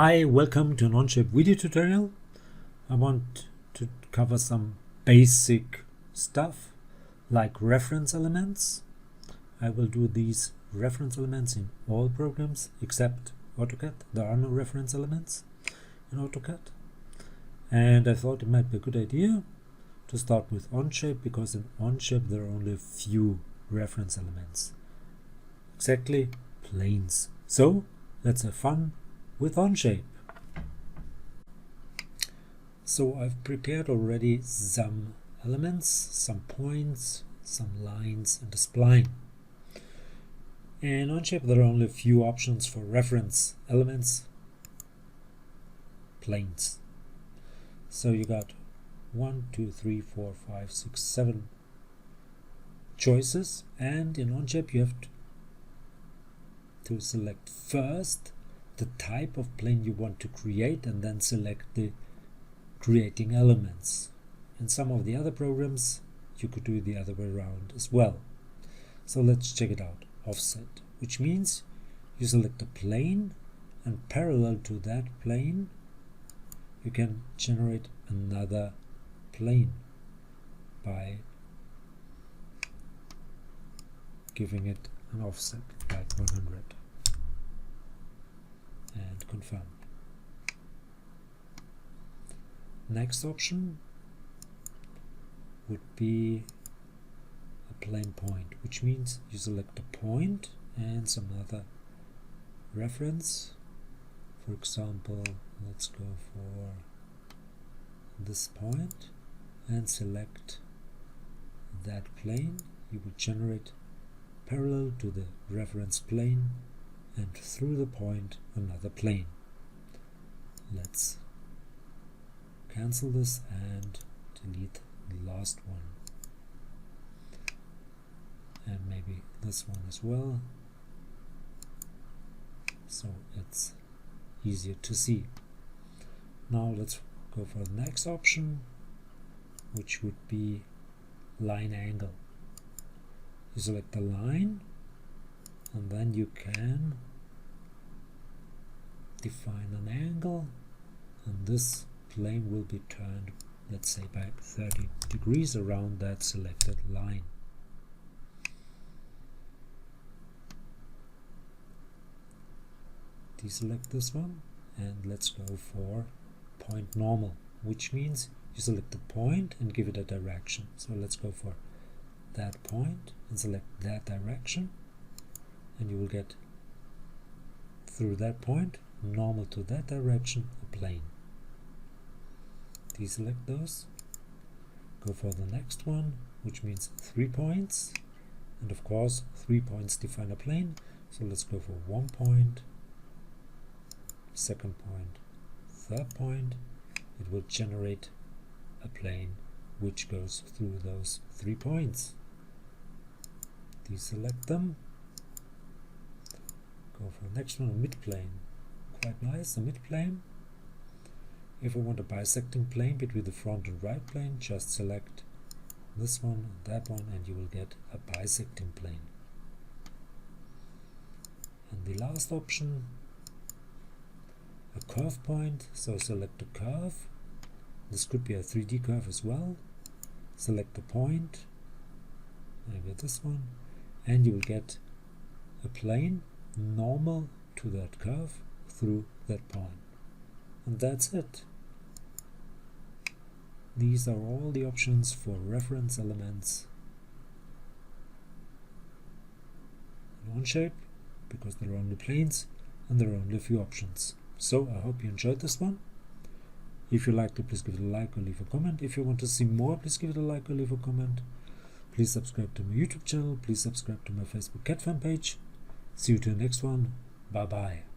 Hi, welcome to an Onshape video tutorial. I want to cover some basic stuff like reference elements. I will do these reference elements in all programs except AutoCAD. There are no reference elements in AutoCAD. And I thought it might be a good idea to start with Onshape, because in Onshape there are only a few reference elements. Exactly, planes. So let's have fun with Onshape. So I've prepared already some elements, some points, some lines and a spline. In Onshape there are only a few options for reference elements, planes. So you got 1, 2, 3, 4, 5, 6, 7 choices, and in Onshape you have to select first the type of plane you want to create and then select the creating elements. In some of the other programs you could do it the other way around as well. So let's check it out. Offset, which means you select a plane and parallel to that plane you can generate another plane by giving it an offset like 100 and confirm. Next option would be a plane point, which means you select a point and some other reference. For example, let's go for this point and select that plane. You will generate parallel to the reference plane and through the point another plane. Let's cancel this and delete the last one, and maybe this one as well, so it's easier to see. Now let's go for the next option, which would be line angle. You select the line and then you can define an angle, and this plane will be turned, let's say, by 30 degrees around that selected line. Deselect this one and let's go for point normal, which means you select the point and give it a direction. So let's go for that point and select that direction, and you will get through that point normal to that direction a plane. Deselect those, go for the next one, which means 3 points, and of course 3 points define a plane. So let's go for 1 point, second point, third point. It will generate a plane which goes through those 3 points. Deselect them, go for the next one, a mid plane. Quite nice, a mid plane. If we want a bisecting plane between the front and right plane, just select this one and that one and you will get a bisecting plane. And the last option, a curve point. So select a curve. This could be a 3D curve as well. Select the point, maybe this one, and you will get a plane normal to that curve through that point. And that's it. These are all the options for reference elements in Onshape, because there are only planes and there are only a few options. So I hope you enjoyed this one. If you liked it, please give it a like or leave a comment. If you want to see more, please give it a like or leave a comment. Please subscribe to my YouTube channel. Please subscribe to my Facebook cat fan page. See you to the next one. Bye bye.